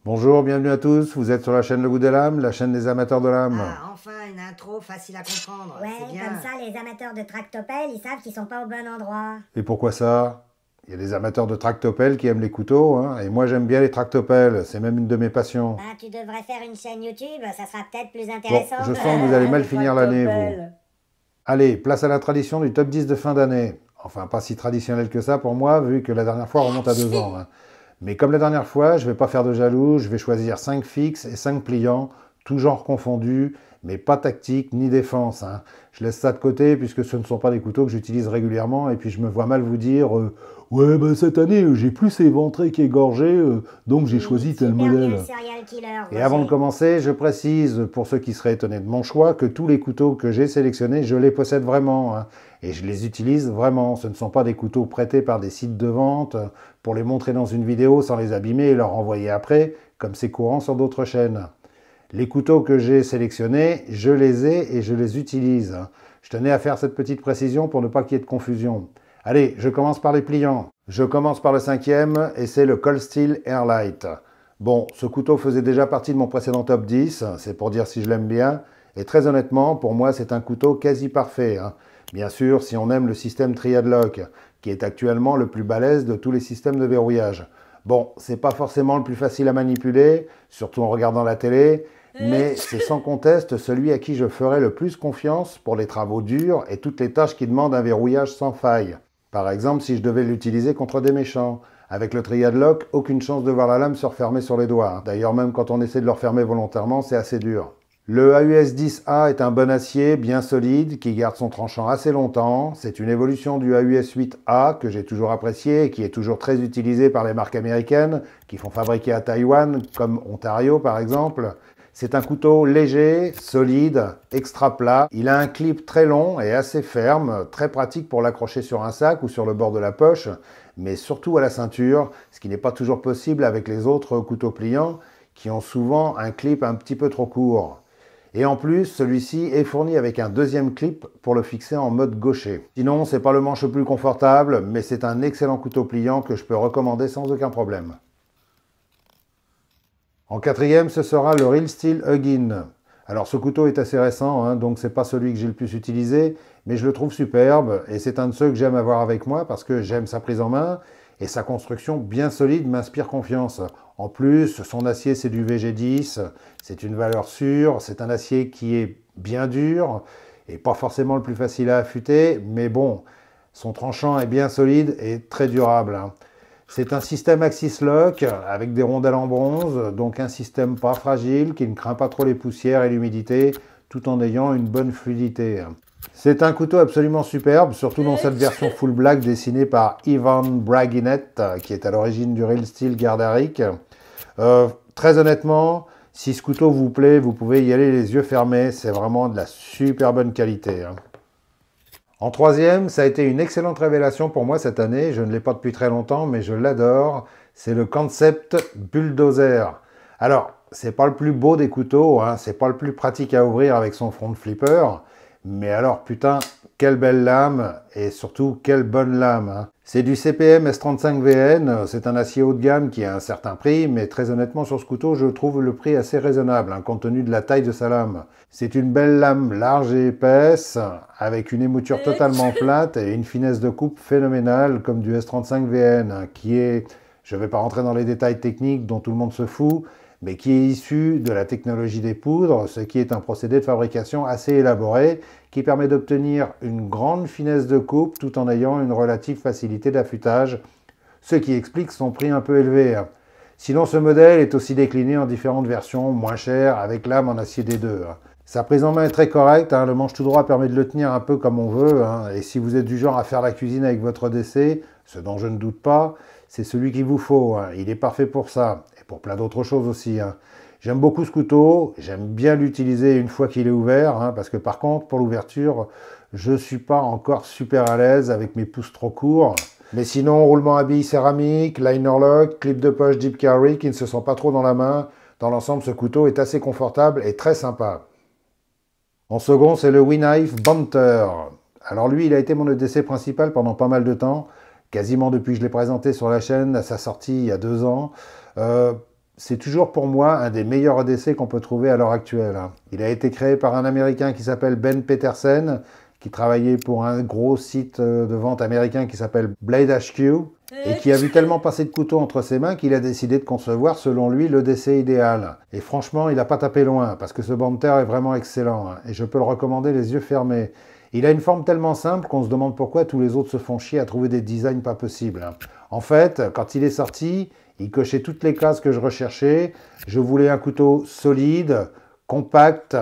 Bonjour, bienvenue à tous, vous êtes sur la chaîne Le Goût des Lames, la chaîne des amateurs de lames. Ah, enfin une intro facile à comprendre. Ouais, C'est bien. comme ça, les amateurs de tractopelle, ils savent qu'ils sont pas au bon endroit. Et pourquoi ça? Il y a des amateurs de tractopelles qui aiment les couteaux, hein, et moi j'aime bien les tractopelles, c'est même une de mes passions. Bah, tu devrais faire une chaîne YouTube, ça sera peut-être plus Bon, intéressant. je sens que vous allez mal Les finir l'année, vous. tractopelles. Allez, place à la tradition du top 10 de fin d'année. Enfin, pas si traditionnel que ça pour moi, vu que la dernière fois remonte à 2 ans. Hein. Mais comme la dernière fois, je vais pas faire de jaloux, je vais choisir 5 fixes et 5 pliants, tout genre confondus, mais pas tactique ni défense. Hein. Je laisse ça de côté puisque ce ne sont pas des couteaux que j'utilise régulièrement et puis je me vois mal vous dire ouais, bah, cette année j'ai plus éventré qu'égorgé, donc j'ai choisi tel Super modèle. nul serial killer, Et avant de Roger. commencer, je précise, pour ceux qui seraient étonnés de mon choix, que tous les couteaux que j'ai sélectionnés, je les possède vraiment. Hein, et je les utilise vraiment. Ce ne sont pas des couteaux prêtés par des sites de vente pour les montrer dans une vidéo sans les abîmer et leur renvoyer après, comme c'est courant sur d'autres chaînes. Les couteaux que j'ai sélectionnés, je les ai et je les utilise. Hein. Je tenais à faire cette petite précision pour ne pas qu'il y ait de confusion. Allez, je commence par les pliants. Je commence par le 5e et c'est le Cold Steel Airlight. Bon, ce couteau faisait déjà partie de mon précédent top 10, c'est pour dire si je l'aime bien. Et très honnêtement, pour moi, c'est un couteau quasi parfait. Hein. Bien sûr, si on aime le système Triad Lock, qui est actuellement le plus balèze de tous les systèmes de verrouillage. Bon, c'est pas forcément le plus facile à manipuler, surtout en regardant la télé, mais c'est sans conteste celui à qui je ferai le plus confiance pour les travaux durs et toutes les tâches qui demandent un verrouillage sans faille. Par exemple, si je devais l'utiliser contre des méchants. Avec le Triad Lock, aucune chance de voir la lame se refermer sur les doigts. D'ailleurs, même quand on essaie de le refermer volontairement, c'est assez dur. Le AUS-10A est un bon acier, bien solide, qui garde son tranchant assez longtemps. C'est une évolution du AUS-8A que j'ai toujours apprécié et qui est toujours très utilisé par les marques américaines qui font fabriquer à Taïwan, comme Ontario par exemple. C'est un couteau léger, solide, extra plat. Il a un clip très long et assez ferme, très pratique pour l'accrocher sur un sac ou sur le bord de la poche, mais surtout à la ceinture, ce qui n'est pas toujours possible avec les autres couteaux pliants qui ont souvent un clip un petit peu trop court. Et en plus, celui-ci est fourni avec un deuxième clip pour le fixer en mode gaucher. Sinon, c'est pas le manche le plus confortable, mais c'est un excellent couteau pliant que je peux recommander sans aucun problème. En 4e, ce sera le Real Steel Huggin. Alors ce couteau est assez récent, hein, donc c'est pas celui que j'ai le plus utilisé, mais je le trouve superbe et c'est un de ceux que j'aime avoir avec moi parce que j'aime sa prise en main et sa construction bien solide m'inspire confiance. En plus, son acier c'est du VG10, c'est une valeur sûre, c'est un acier qui est bien dur et pas forcément le plus facile à affûter, mais bon, son tranchant est bien solide et très durable. Hein. C'est un système Axis Lock avec des rondelles en bronze, donc un système pas fragile qui ne craint pas trop les poussières et l'humidité tout en ayant une bonne fluidité. C'est un couteau absolument superbe, surtout dans cette version full black dessinée par Ivan Braginet, qui est à l'origine du Real Steel Gardaric. Très honnêtement, si ce couteau vous plaît, vous pouvez y aller les yeux fermés, c'est vraiment de la super bonne qualité. Hein. En 3e, ça a été une excellente révélation pour moi cette année. Je ne l'ai pas depuis très longtemps, mais je l'adore. C'est le Concept Bulldozer. Alors, c'est pas le plus beau des couteaux, hein. C'est pas le plus pratique à ouvrir avec son front flipper. Mais alors, putain, quelle belle lame et surtout, quelle bonne lame. Hein. C'est du CPM S35VN, c'est un acier haut de gamme qui a un certain prix, mais très honnêtement, sur ce couteau, je trouve le prix assez raisonnable, hein, compte tenu de la taille de sa lame. C'est une belle lame large et épaisse, avec une émouture totalement plate et une finesse de coupe phénoménale, comme du S35VN, hein, qui est, je ne vais pas rentrer dans les détails techniques dont tout le monde se fout, mais qui est issu de la technologie des poudres, ce qui est un procédé de fabrication assez élaboré, qui permet d'obtenir une grande finesse de coupe tout en ayant une relative facilité d'affûtage, ce qui explique son prix un peu élevé. Sinon, ce modèle est aussi décliné en différentes versions moins chères, avec lame en acier D2. Sa prise en main est très correcte, hein, le manche tout droit permet de le tenir un peu comme on veut, hein, et si vous êtes du genre à faire la cuisine avec votre DC, ce dont je ne doute pas, c'est celui qu'il vous faut, hein, il est parfait pour ça, et pour plein d'autres choses aussi. Hein. J'aime beaucoup ce couteau, j'aime bien l'utiliser une fois qu'il est ouvert, hein, parce que par contre, pour l'ouverture, je ne suis pas encore super à l'aise avec mes pouces trop courts. Mais sinon, roulement à billes céramique, liner lock, clip de poche Deep Carry qui ne se sent pas trop dans la main. Dans l'ensemble, ce couteau est assez confortable et très sympa. En second, c'est le WeKnife Banter. Alors lui, il a été mon EDC principal pendant pas mal de temps, quasiment depuis que je l'ai présenté sur la chaîne à sa sortie il y a 2 ans. c'est toujours pour moi un des meilleurs EDC qu'on peut trouver à l'heure actuelle. Il a été créé par un Américain qui s'appelle Ben Petersen, qui travaillait pour un gros site de vente américain qui s'appelle Blade HQ, et qui a vu tellement passer de couteaux entre ses mains qu'il a décidé de concevoir, selon lui, l'EDC idéal. Et franchement, il n'a pas tapé loin, parce que ce banc de terre est vraiment excellent, et je peux le recommander les yeux fermés. Il a une forme tellement simple qu'on se demande pourquoi tous les autres se font chier à trouver des designs pas possibles. En fait, quand il est sorti, il cochait toutes les cases que je recherchais. Je voulais un couteau solide, compact,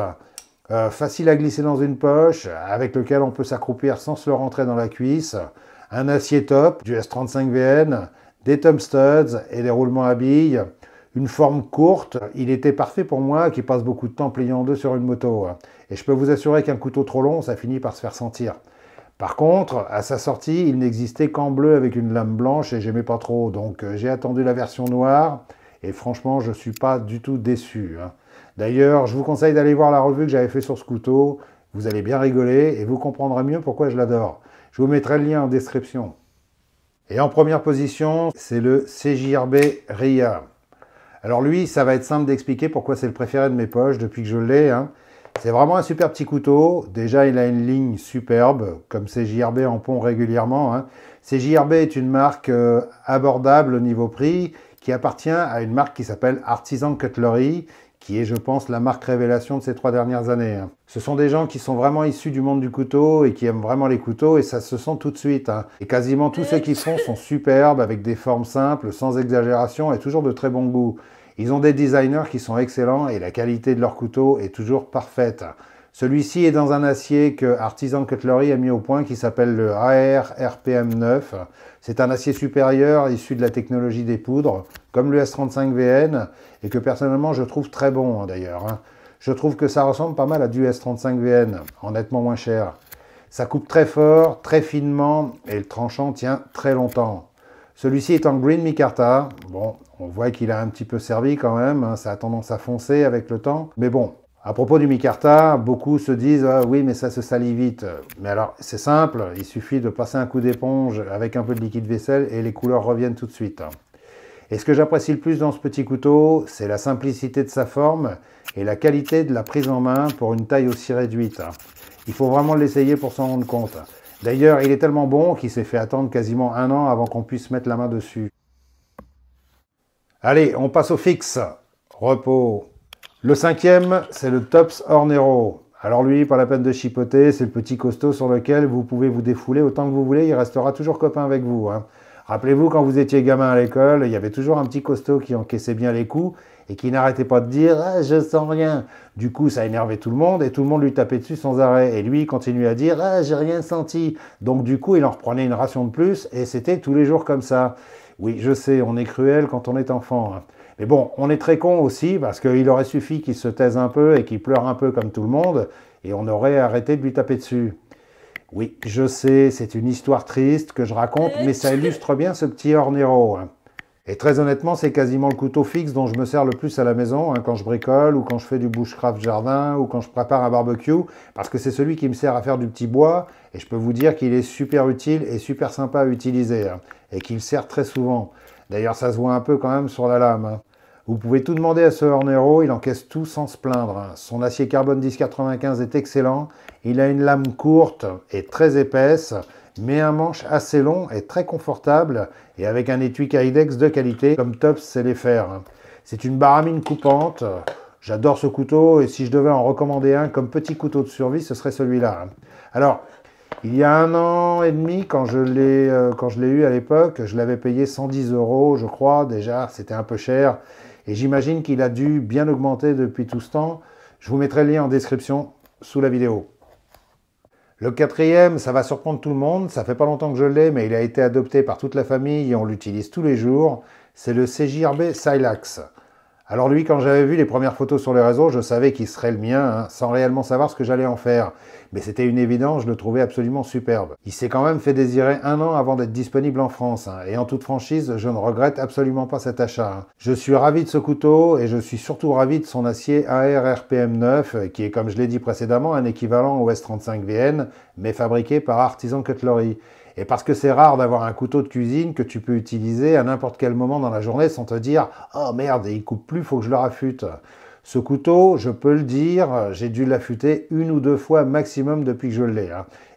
facile à glisser dans une poche, avec lequel on peut s'accroupir sans se le rentrer dans la cuisse, un acier top, du S35VN, des thumb studs et des roulements à billes, une forme courte. Il était parfait pour moi qui passe beaucoup de temps plié en deux sur une moto. Et je peux vous assurer qu'un couteau trop long, ça finit par se faire sentir. Par contre, à sa sortie, il n'existait qu'en bleu avec une lame blanche et j'aimais pas trop. Donc j'ai attendu la version noire et franchement, je suis pas du tout déçu. D'ailleurs, je vous conseille d'aller voir la revue que j'avais fait sur ce couteau. Vous allez bien rigoler et vous comprendrez mieux pourquoi je l'adore. Je vous mettrai le lien en description. Et en première position, c'est le CJRB RIA. Alors lui, ça va être simple d'expliquer pourquoi c'est le préféré de mes poches depuis que je l'ai. C'est vraiment un super petit couteau. Déjà, il a une ligne superbe, comme CJRB en pond régulièrement. CJRB est une marque abordable au niveau prix, qui appartient à une marque qui s'appelle Artisan Cutlery, qui est, je pense, la marque révélation de ces 3 dernières années. Ce sont des gens qui sont vraiment issus du monde du couteau et qui aiment vraiment les couteaux, et ça se sent tout de suite. Et quasiment tous ceux qui font sont superbes, avec des formes simples, sans exagération, et toujours de très bon goût. Ils ont des designers qui sont excellents, et la qualité de leur couteau est toujours parfaite. Celui-ci est dans un acier que Artisan Cutlery a mis au point, qui s'appelle le AR RPM9. C'est un acier supérieur issu de la technologie des poudres, comme le S35VN, et que personnellement je trouve très bon d'ailleurs. Je trouve que ça ressemble pas mal à du S35VN, en nettement moins cher. Ça coupe très fort, très finement, et le tranchant tient très longtemps. Celui-ci est en green micarta. Bon, on voit qu'il a un petit peu servi quand même, ça a tendance à foncer avec le temps, mais bon. À propos du micarta, beaucoup se disent « Ah oui, mais ça se salit vite ». Mais alors, c'est simple, il suffit de passer un coup d'éponge avec un peu de liquide vaisselle et les couleurs reviennent tout de suite. Et ce que j'apprécie le plus dans ce petit couteau, c'est la simplicité de sa forme et la qualité de la prise en main pour une taille aussi réduite. Il faut vraiment l'essayer pour s'en rendre compte. D'ailleurs, il est tellement bon qu'il s'est fait attendre quasiment 1 an avant qu'on puisse mettre la main dessus. Allez, on passe au fixe. Repos. Le 5e, c'est le Tops Hornero. Alors lui, pas la peine de chipoter, c'est le petit costaud sur lequel vous pouvez vous défouler autant que vous voulez, il restera toujours copain avec vous. Rappelez-vous, quand vous étiez gamin à l'école, il y avait toujours un petit costaud qui encaissait bien les coups et qui n'arrêtait pas de dire « Ah, je sens rien ». Du coup, ça énervait tout le monde et tout le monde lui tapait dessus sans arrêt. Et lui, il continuait à dire « Ah, j'ai rien senti ». Donc du coup, il en reprenait une ration de plus et c'était tous les jours comme ça. Oui, je sais, on est cruel quand on est enfant. Mais bon, on est très con aussi, parce qu'il aurait suffi qu'il se taise un peu et qu'il pleure un peu comme tout le monde, et on aurait arrêté de lui taper dessus. Oui, je sais, c'est une histoire triste que je raconte, mais ça illustre bien ce petit Hornero. Et très honnêtement, c'est quasiment le couteau fixe dont je me sers le plus à la maison, quand je bricole, ou quand je fais du bushcraft jardin, ou quand je prépare un barbecue, parce que c'est celui qui me sert à faire du petit bois, et je peux vous dire qu'il est super utile et super sympa à utiliser, et qu'il sert très souvent. D'ailleurs, ça se voit un peu quand même sur la lame. Vous pouvez tout demander à ce Hornero, il encaisse tout sans se plaindre. Son acier carbone 1095 est excellent, il a une lame courte et très épaisse, mais un manche assez long et très confortable, et avec un étui Kydex de qualité, comme Tops sait les faire. C'est une baramine coupante, j'adore ce couteau, et si je devais en recommander un comme petit couteau de survie, ce serait celui-là. Alors, il y a 1 an et demi, quand je l'ai eu à l'époque, je l'avais payé 110 €, je crois. Déjà, c'était un peu cher. Et j'imagine qu'il a dû bien augmenter depuis tout ce temps. Je vous mettrai le lien en description sous la vidéo. Le 4e, ça va surprendre tout le monde. Ça fait pas longtemps que je l'ai, mais il a été adopté par toute la famille et on l'utilise tous les jours. C'est le CJRB Silex. Alors lui, quand j'avais vu les premières photos sur les réseaux, je savais qu'il serait le mien, sans réellement savoir ce que j'allais en faire. Mais c'était une évidence, je le trouvais absolument superbe. Il s'est quand même fait désirer 1 an avant d'être disponible en France. Et en toute franchise, je ne regrette absolument pas cet achat. Je suis ravi de ce couteau et je suis surtout ravi de son acier AR RPM9, qui est, comme je l'ai dit précédemment, un équivalent au S35VN, mais fabriqué par Artisan Cutlery. Et parce que c'est rare d'avoir un couteau de cuisine que tu peux utiliser à n'importe quel moment dans la journée sans te dire « Oh merde, il coupe plus, faut que je le raffûte ». Ce couteau, je peux le dire, j'ai dû l'affûter 1 ou 2 fois maximum depuis que je l'ai.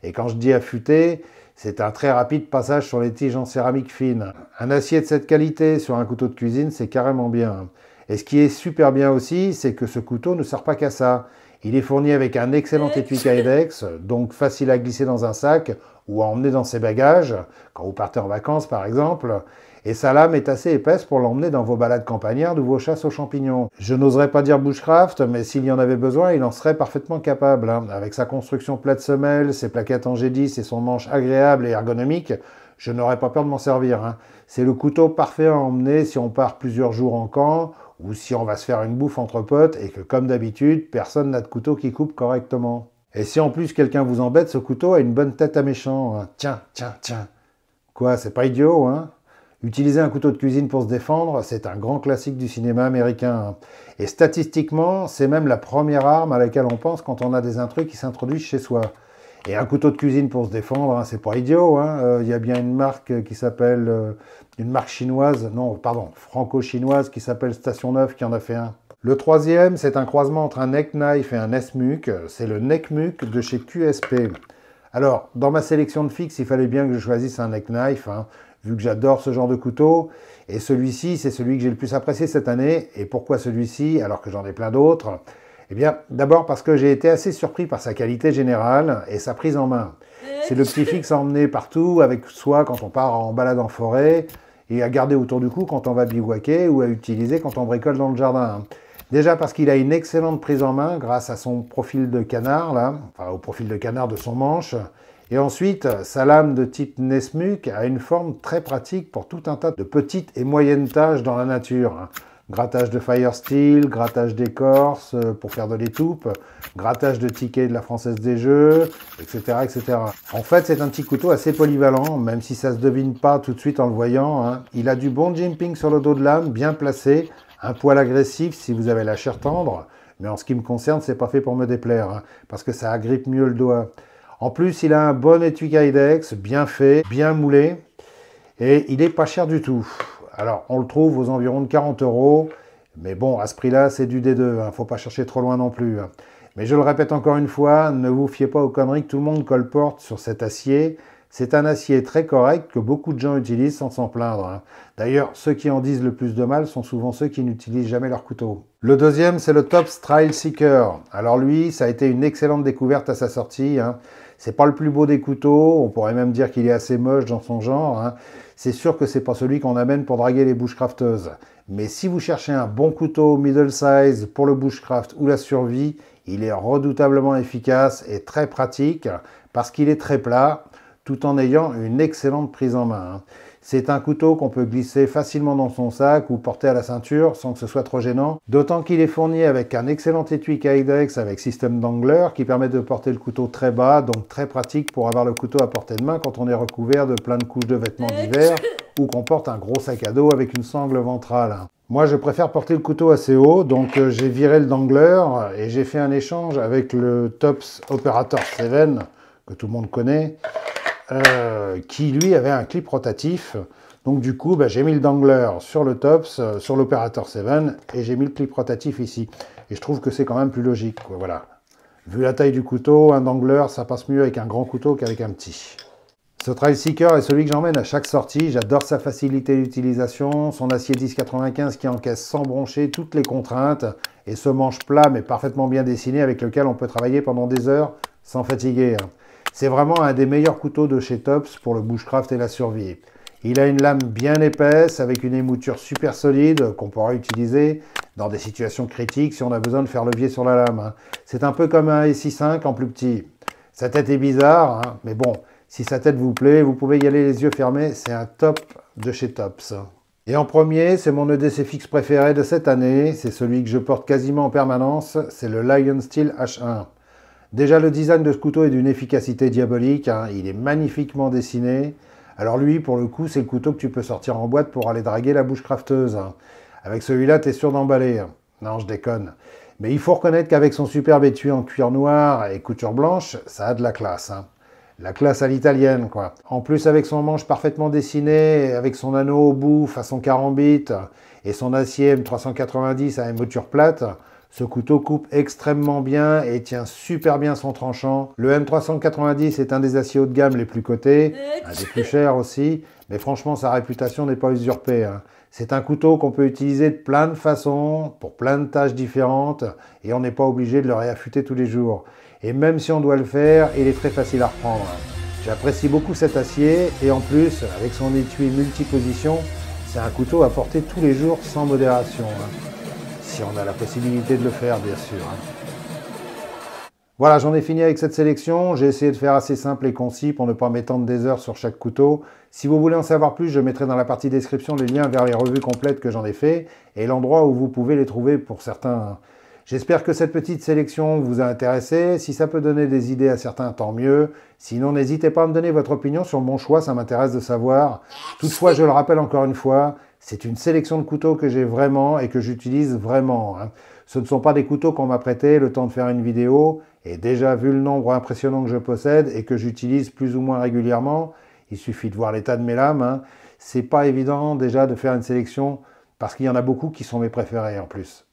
Et quand je dis affûter, c'est un très rapide passage sur les tiges en céramique fine. Un acier de cette qualité sur un couteau de cuisine, c'est carrément bien. Et ce qui est super bien aussi, c'est que ce couteau ne sert pas qu'à ça. Il est fourni avec un excellent étui Kydex, donc facile à glisser dans un sac ou à emmener dans ses bagages, quand vous partez en vacances par exemple. Et sa lame est assez épaisse pour l'emmener dans vos balades campagnardes ou vos chasses aux champignons. Je n'oserais pas dire bushcraft, mais s'il y en avait besoin, il en serait parfaitement capable. Avec sa construction plate semelle, ses plaquettes en G10 et son manche agréable et ergonomique, je n'aurais pas peur de m'en servir. C'est le couteau parfait à emmener si on part plusieurs jours en camp, ou si on va se faire une bouffe entre potes et que, comme d'habitude, personne n'a de couteau qui coupe correctement. Et si en plus quelqu'un vous embête, ce couteau a une bonne tête à méchant. Tiens, tiens, tiens. Quoi, c'est pas idiot, hein? Utiliser un couteau de cuisine pour se défendre, c'est un grand classique du cinéma américain. Et statistiquement, c'est même la première arme à laquelle on pense quand on a des intrus qui s'introduisent chez soi. Et un couteau de cuisine pour se défendre, c'est pas idiot. Il y a bien une marque qui s'appelle, une marque chinoise, non, pardon, franco-chinoise qui s'appelle Station 9 qui en a fait un. Le troisième, c'est un croisement entre un neck knife et un S-Muc. C'est le neck muc de chez QSP. Alors, dans ma sélection de fixes, il fallait bien que je choisisse un neck knife, vu que j'adore ce genre de couteau. Et celui-ci, c'est celui que j'ai le plus apprécié cette année. Et pourquoi celui-ci, alors que j'en ai plein d'autres? Eh bien, d'abord parce que j'ai été assez surpris par sa qualité générale et sa prise en main. C'est le petit fixe à emmener partout avec soi quand on part en balade en forêt et à garder autour du cou quand on va bivouaquer ou à utiliser quand on bricole dans le jardin. Déjà parce qu'il a une excellente prise en main grâce à son profil de canard, enfin au profil de canard de son manche. Et ensuite, sa lame de type Nesmuc a une forme très pratique pour tout un tas de petites et moyennes tâches dans la nature. Grattage de fire steel, grattage d'écorce pour faire de l'étoupe, grattage de tickets de la Française des Jeux, etc., etc. En fait, c'est un petit couteau assez polyvalent, même si ça se devine pas tout de suite en le voyant. Il a du bon jimping sur le dos de lame, bien placé, un poil agressif si vous avez la chair tendre, mais en ce qui me concerne, c'est pas fait pour me déplaire, parce que ça agrippe mieux le doigt. En plus, il a un bon étui Kydex, bien fait, bien moulé, et il est pas cher du tout. Alors, on le trouve aux environs de 40 €, mais bon, à ce prix-là, c'est du D2, faut pas chercher trop loin non plus. Mais je le répète encore une fois, ne vous fiez pas aux conneries que tout le monde colporte sur cet acier. C'est un acier très correct que beaucoup de gens utilisent sans s'en plaindre. D'ailleurs, ceux qui en disent le plus de mal sont souvent ceux qui n'utilisent jamais leur couteau. Le deuxième, c'est le Tops Trail Seeker. Alors lui, ça a été une excellente découverte à sa sortie. C'est pas le plus beau des couteaux, on pourrait même dire qu'il est assez moche dans son genre. C'est sûr que c'est pas celui qu'on amène pour draguer les bushcrafteuses. Mais si vous cherchez un bon couteau middle size pour le bushcraft ou la survie, il est redoutablement efficace et très pratique parce qu'il est très plat, tout en ayant une excellente prise en main. C'est un couteau qu'on peut glisser facilement dans son sac ou porter à la ceinture sans que ce soit trop gênant. D'autant qu'il est fourni avec un excellent étui Kydex avec système d'angler qui permet de porter le couteau très bas, donc très pratique pour avoir le couteau à portée de main quand on est recouvert de plein de couches de vêtements d'hiver ou qu'on porte un gros sac à dos avec une sangle ventrale. Moi, je préfère porter le couteau assez haut, donc j'ai viré le dangler et j'ai fait un échange avec le Tops Operator 7, que tout le monde connaît, qui lui avait un clip rotatif. Donc du coup, j'ai mis le dangler sur le Tops, sur l'Operator 7, et j'ai mis le clip rotatif ici. Et je trouve que c'est quand même plus logique, quoi, voilà. Vu la taille du couteau, un dangler, ça passe mieux avec un grand couteau qu'avec un petit. Ce Trail Seeker est celui que j'emmène à chaque sortie. J'adore sa facilité d'utilisation, son acier 1095 qui encaisse sans broncher toutes les contraintes, et ce manche plat mais parfaitement bien dessiné avec lequel on peut travailler pendant des heures sans fatiguer. C'est vraiment un des meilleurs couteaux de chez Tops pour le bushcraft et la survie. Il a une lame bien épaisse avec une émouture super solide qu'on pourra utiliser dans des situations critiques si on a besoin de faire levier sur la lame. C'est un peu comme un SI5 en plus petit. Sa tête est bizarre, mais bon, si sa tête vous plaît, vous pouvez y aller les yeux fermés, c'est un top de chez Tops. Et en premier, c'est mon EDC fixe préféré de cette année, c'est celui que je porte quasiment en permanence, c'est le Lion Steel H1. Déjà, le design de ce couteau est d'une efficacité diabolique, il est magnifiquement dessiné. Alors lui, pour le coup, c'est le couteau que tu peux sortir en boîte pour aller draguer la bushcrafteuse. Avec celui-là, tu es sûr d'emballer. Non, je déconne. Mais il faut reconnaître qu'avec son superbe étui en cuir noir et couture blanche, ça a de la classe. la classe à l'italienne, quoi. En plus, avec son manche parfaitement dessiné, avec son anneau au bout, façon carambite, et son acier M390 à émouture plate, ce couteau coupe extrêmement bien et tient super bien son tranchant. Le M390 est un des aciers haut de gamme les plus cotés, un des plus chers aussi, mais franchement, sa réputation n'est pas usurpée, hein. C'est un couteau qu'on peut utiliser de plein de façons, pour plein de tâches différentes, et on n'est pas obligé de le réaffûter tous les jours. Et même si on doit le faire, il est très facile à reprendre. J'apprécie beaucoup cet acier, et en plus, avec son étui multiposition, c'est un couteau à porter tous les jours sans modération, hein. Si on a la possibilité de le faire, bien sûr, hein. Voilà, j'en ai fini avec cette sélection. J'ai essayé de faire assez simple et concis pour ne pas m'étendre des heures sur chaque couteau. Si vous voulez en savoir plus, je mettrai dans la partie description les liens vers les revues complètes que j'en ai fait et l'endroit où vous pouvez les trouver pour certains. J'espère que cette petite sélection vous a intéressé. Si ça peut donner des idées à certains, tant mieux. Sinon, n'hésitez pas à me donner votre opinion sur mon choix, ça m'intéresse de savoir. Toutefois, je le rappelle encore une fois, c'est une sélection de couteaux que j'ai vraiment et que j'utilise vraiment, hein. Ce ne sont pas des couteaux qu'on m'a prêtés le temps de faire une vidéo. Et déjà, vu le nombre impressionnant que je possède et que j'utilise plus ou moins régulièrement, il suffit de voir l'état de mes lames, hein, c'est pas évident déjà de faire une sélection parce qu'il y en a beaucoup qui sont mes préférés en plus.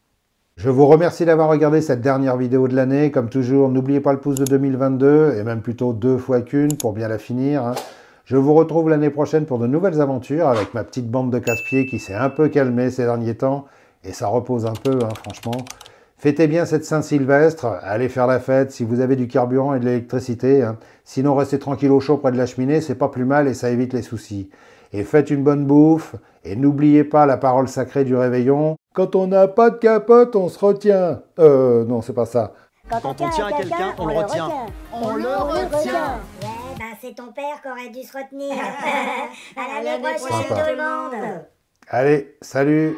Je vous remercie d'avoir regardé cette dernière vidéo de l'année. Comme toujours, n'oubliez pas le pouce de 2022 et même plutôt 2 fois qu'une pour bien la finir, hein. Je vous retrouve l'année prochaine pour de nouvelles aventures avec ma petite bande de casse-pieds qui s'est un peu calmée ces derniers temps et ça repose un peu, hein, franchement. Fêtez bien cette Saint-Sylvestre, allez faire la fête si vous avez du carburant et de l'électricité, hein. Sinon, restez tranquille au chaud près de la cheminée, c'est pas plus mal et ça évite les soucis. Et faites une bonne bouffe, et n'oubliez pas la parole sacrée du réveillon. Quand on n'a pas de capote, on se retient. Non, c'est pas ça. Quand on tient à quelqu'un, on le retient. On le retient. Ouais, bah c'est ton père qui aurait dû se retenir. À l'année prochaine, tout le monde. Allez, salut!